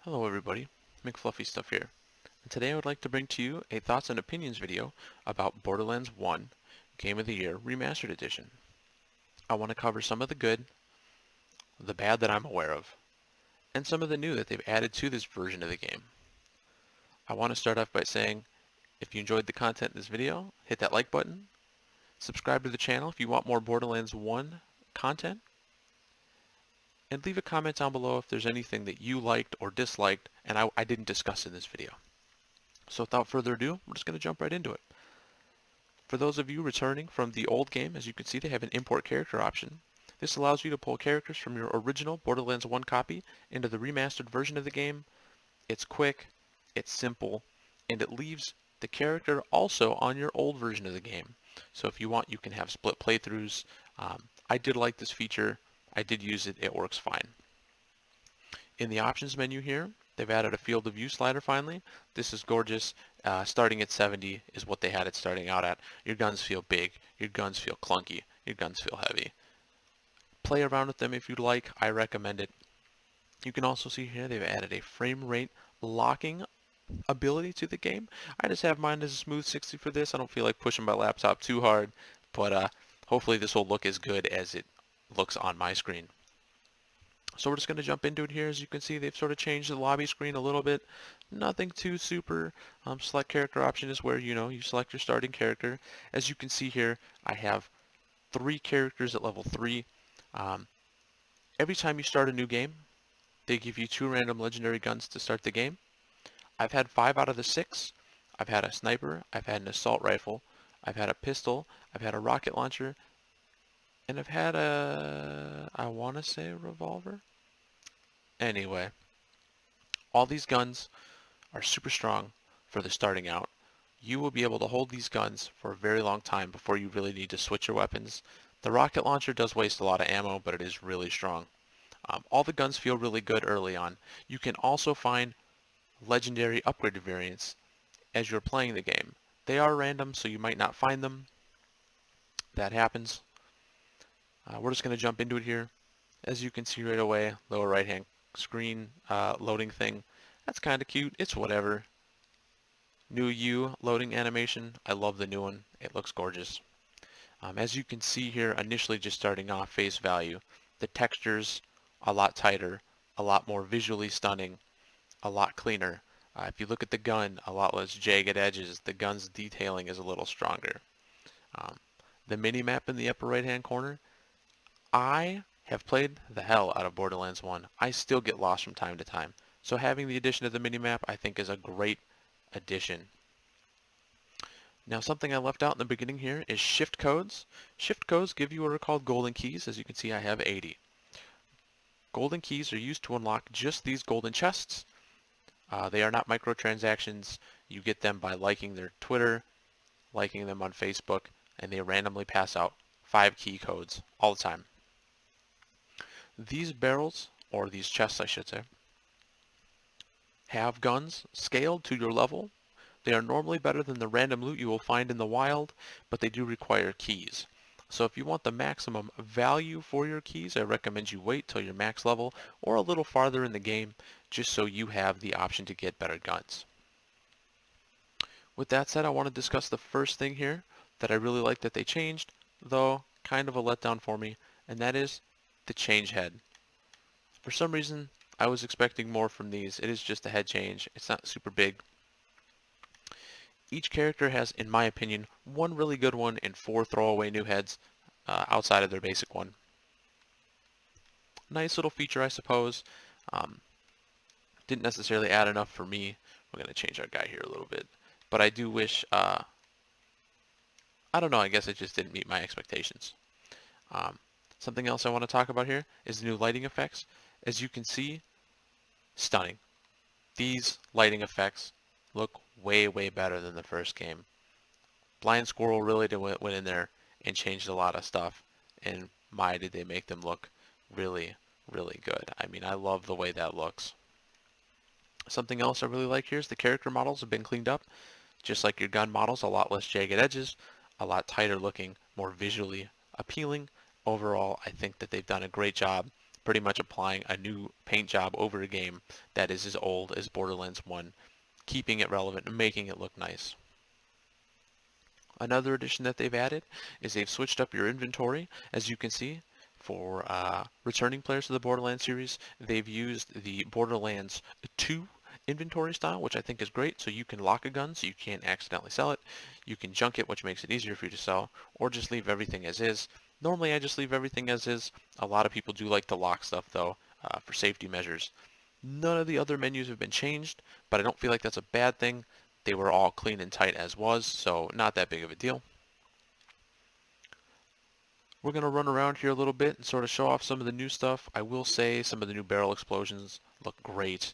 Hello everybody, McFluffy Stuff here, and today I would like to bring to you a thoughts and opinions video about Borderlands 1 Game of the Year Remastered Edition. I want to cover some of the good, the bad that I'm aware of, and some of the new that they've added to this version of the game. I want to start off by saying, if you enjoyed the content in this video, hit that like button, subscribe to the channel if you want more Borderlands 1 content, and leave a comment down below if there's anything that you liked or disliked and I didn't discuss in this video. So without further ado, we're just going to jump right into it. For those of you returning from the old game, as you can see, they have an import character option. This allows you to pull characters from your original Borderlands 1 copy into the remastered version of the game. It's quick, it's simple, and it leaves the character also on your old version of the game. So if you want, you can have split playthroughs. I did like this feature. I did use it. It works fine. In the options menu here, they've added a field of view slider finally. This is gorgeous. Starting at 70 is what they had it starting out at. Your guns feel big, your guns feel clunky, your guns feel heavy. Play around with them if you'd like. I recommend it. You can also see here they've added a frame rate locking ability to the game. I just have mine as a smooth 60 for this. I don't feel like pushing my laptop too hard, but hopefully this will look as good as it looks on my screen. So we're just going to jump into it here. As you can see, they've sort of changed the lobby screen a little bit. Nothing too super. Select character option is where, you select your starting character. As you can see here, I have 3 characters at level 3. Every time you start a new game, they give you 2 random legendary guns to start the game. I've had 5 out of the 6. I've had a sniper, I've had an assault rifle, I've had a pistol, I've had a rocket launcher, and I've had I want to say a revolver. Anyway, all these guns are super strong for the starting out. You will be able to hold these guns for a very long time before you really need to switch your weapons. The rocket launcher does waste a lot of ammo, but it is really strong. All the guns feel really good early on. You can also find legendary upgraded variants as you're playing the game. They are random, so you might not find them. That happens. We're just going to jump into it here. As you can see right away, lower right hand screen loading thing. That's kind of cute. It's whatever. New U loading animation. I love the new one. It looks gorgeous. As you can see here, initially just starting off face value, the textures a lot tighter, a lot more visually stunning, a lot cleaner. If you look at the gun, a lot less jagged edges. The gun's detailing is a little stronger. Um, the mini-map in the upper right-hand corner, I have played the hell out of Borderlands 1. I still get lost from time to time. So having the addition of the minimap I think is a great addition. Now something I left out in the beginning here is shift codes. Shift codes give you what are called golden keys. As you can see, I have 80. Golden keys are used to unlock just these golden chests. They are not microtransactions. You get them by liking their Twitter, liking them on Facebook, and they randomly pass out 5 key codes all the time. These barrels, or these chests I should say, have guns scaled to your level. They are normally better than the random loot you will find in the wild, but they do require keys. So if you want the maximum value for your keys, I recommend you wait till your max level or a little farther in the game, just so you have the option to get better guns. With that said, I want to discuss the first thing here that I really like that they changed, though kind of a letdown for me, and that is the change head. For some reason, I was expecting more from these. It is just a head change. It's not super big. Each character has, in my opinion, 1 really good one and 4 throwaway new heads outside of their basic one. Nice little feature, I suppose. Didn't necessarily add enough for me. We're going to change our guy here a little bit. But I do wish, I don't know, I guess it just didn't meet my expectations. Something else I want to talk about here is the new lighting effects. As you can see, stunning. These lighting effects look way, way better than the first game. Blind Squirrel really went in there and changed a lot of stuff, and my did they make them look really, really good. I mean, I love the way that looks. Something else I really like here is the character models have been cleaned up. Just like your gun models, a lot less jagged edges, a lot tighter looking, more visually appealing. Overall, I think that they've done a great job pretty much applying a new paint job over a game that is as old as Borderlands 1, keeping it relevant and making it look nice. Another addition that they've added is they've switched up your inventory. As you can see, for returning players to the Borderlands series, they've used the Borderlands 2 inventory style, which I think is great. So you can lock a gun so you can't accidentally sell it. You can junk it, which makes it easier for you to sell, or just leave everything as is. Normally I just leave everything as is. A lot of people do like to lock stuff though, for safety measures. None of the other menus have been changed, but I don't feel like that's a bad thing. They were all clean and tight as was, so not that big of a deal. We're going to run around here a little bit and sort of show off some of the new stuff. I will say some of the new barrel explosions look great.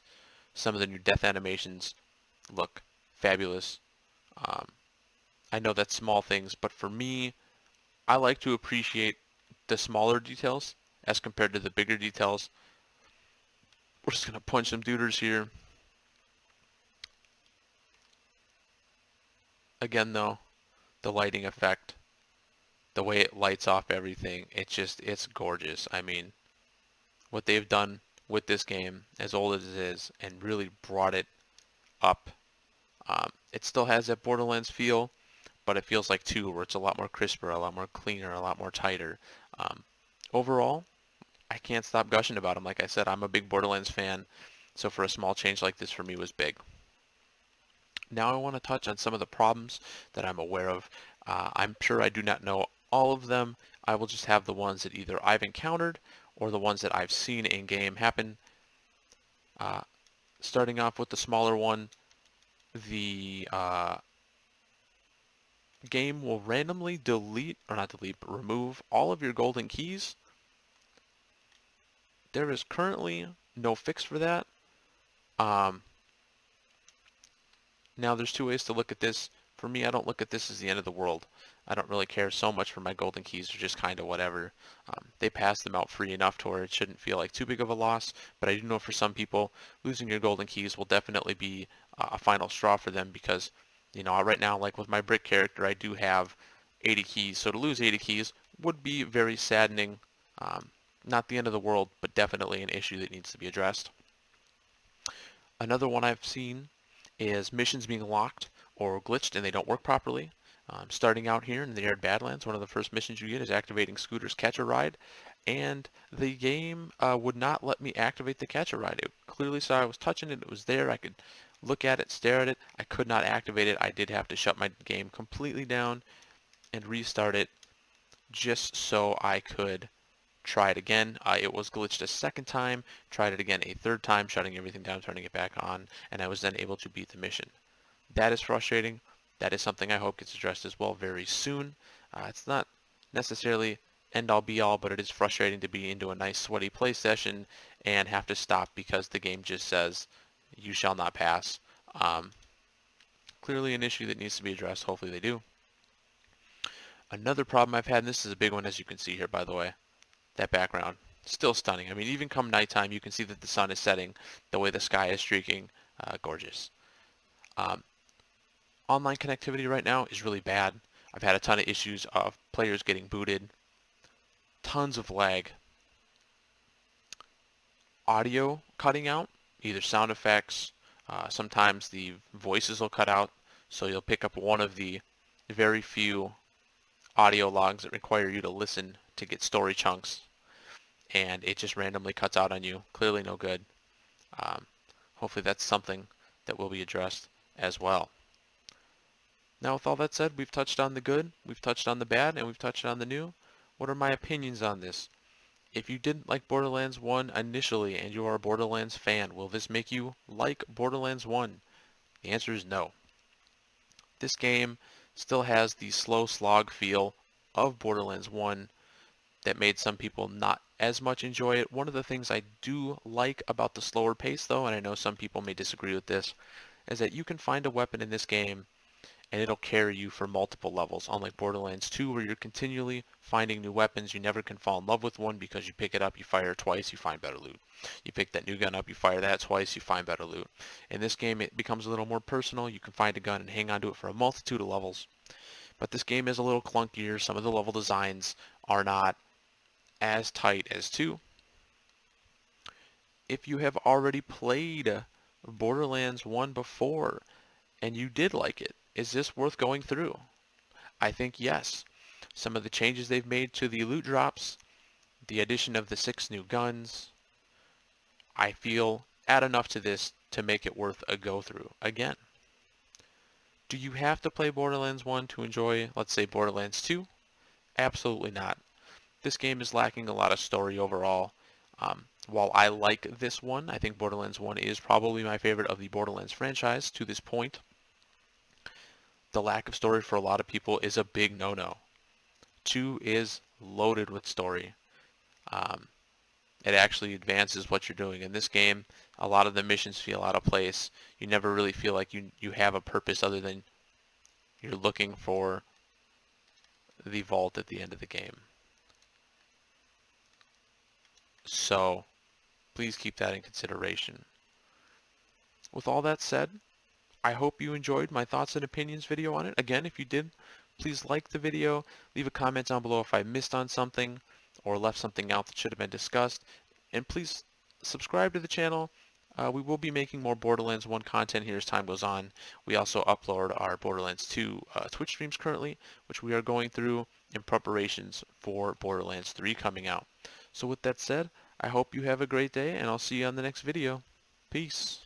Some of the new death animations look fabulous. I know that's small things, but for me, I like to appreciate the smaller details as compared to the bigger details. We're just going to punch some duders here. Again though, the lighting effect, the way it lights off everything, it's gorgeous. I mean, what they've done with this game, as old as it is, and really brought it up. It still has that Borderlands feel, but it feels like 2, where it's a lot more crisper, a lot more cleaner, a lot more tighter. Overall, I can't stop gushing about them. Like I said, I'm a big Borderlands fan, so for a small change like this for me was big. Now I want to touch on some of the problems that I'm aware of. I'm sure I do not know all of them. I will just have the ones that either I've encountered or the ones that I've seen in game happen. Starting off with the smaller one, the game will randomly delete, or not delete, but remove all of your golden keys. There is currently no fix for that. Now there's two ways to look at this. For me, I don't look at this as the end of the world. I don't really care so much for my golden keys. They're just kind of whatever. They pass them out free enough to where it shouldn't feel like too big of a loss. But I do know for some people, losing your golden keys will definitely be a final straw for them because, you know, right now, like with my brick character, I do have 80 keys. So to lose 80 keys would be very saddening. Not the end of the world, but definitely an issue that needs to be addressed. Another one I've seen is missions being locked or glitched and they don't work properly. Starting out here in the Arid Badlands, one of the first missions you get is activating Scooter's Catch-A-Ride, and the game would not let me activate the Catch-A-Ride. It clearly saw I was touching it, it was there, I could look at it, stare at it, I could not activate it. I did have to shut my game completely down and restart it just so I could try it again. It was glitched a second time, tried it again a third time, shutting everything down, turning it back on, and I was then able to beat the mission. That is frustrating. That is something I hope gets addressed as well very soon. It's not necessarily end-all be-all, but it is frustrating to be into a nice sweaty play session and have to stop because the game just says, you shall not pass. Clearly an issue that needs to be addressed. Hopefully they do. Another problem I've had, and this is a big one as you can see here by the way, that background, still stunning. I mean, even come nighttime, you can see that the sun is setting, the way the sky is streaking, gorgeous. Online connectivity right now is really bad. I've had a ton of issues of players getting booted, tons of lag, audio cutting out, either sound effects, sometimes the voices will cut out, so you'll pick up one of the very few audio logs that require you to listen to get story chunks, and it just randomly cuts out on you. Clearly no good. Hopefully that's something that will be addressed as well. Now with all that said, we've touched on the good, we've touched on the bad, and we've touched on the new. What are my opinions on this? If you didn't like Borderlands 1 initially and you are a Borderlands fan, will this make you like Borderlands 1? The answer is no. This game still has the slow slog feel of Borderlands 1 that made some people not as much enjoy it. One of the things I do like about the slower pace though, and I know some people may disagree with this, is that you can find a weapon in this game and it'll carry you for multiple levels, unlike Borderlands 2 where you're continually finding new weapons. You never can fall in love with one because you pick it up, you fire it twice, you find better loot. You pick that new gun up, you fire that twice, you find better loot. In this game it becomes a little more personal. You can find a gun and hang on to it for a multitude of levels. But this game is a little clunkier. Some of the level designs are not as tight as 2. if you have already played Borderlands 1 before and you did like it, is this worth going through? I think yes. Some of the changes they've made to the loot drops, the addition of the 6 new guns, I feel add enough to this to make it worth a go through again. Do you have to play Borderlands 1 to enjoy, let's say, Borderlands 2? Absolutely not. This game is lacking a lot of story overall. While I like this one, I think Borderlands 1 is probably my favorite of the Borderlands franchise to this point. The lack of story for a lot of people is a big no-no. 2 is loaded with story. It actually advances what you're doing. In this game, a lot of the missions feel out of place. You never really feel like you have a purpose other than you're looking for the vault at the end of the game. So, please keep that in consideration. With all that said, I hope you enjoyed my thoughts and opinions video on it. Again, if you did, please like the video, leave a comment down below if I missed on something or left something out that should have been discussed, and please subscribe to the channel. We will be making more Borderlands 1 content here as time goes on. We also upload our Borderlands 2 Twitch streams currently, which we are going through in preparations for Borderlands 3 coming out. So with that said, I hope you have a great day, and I'll see you on the next video. Peace.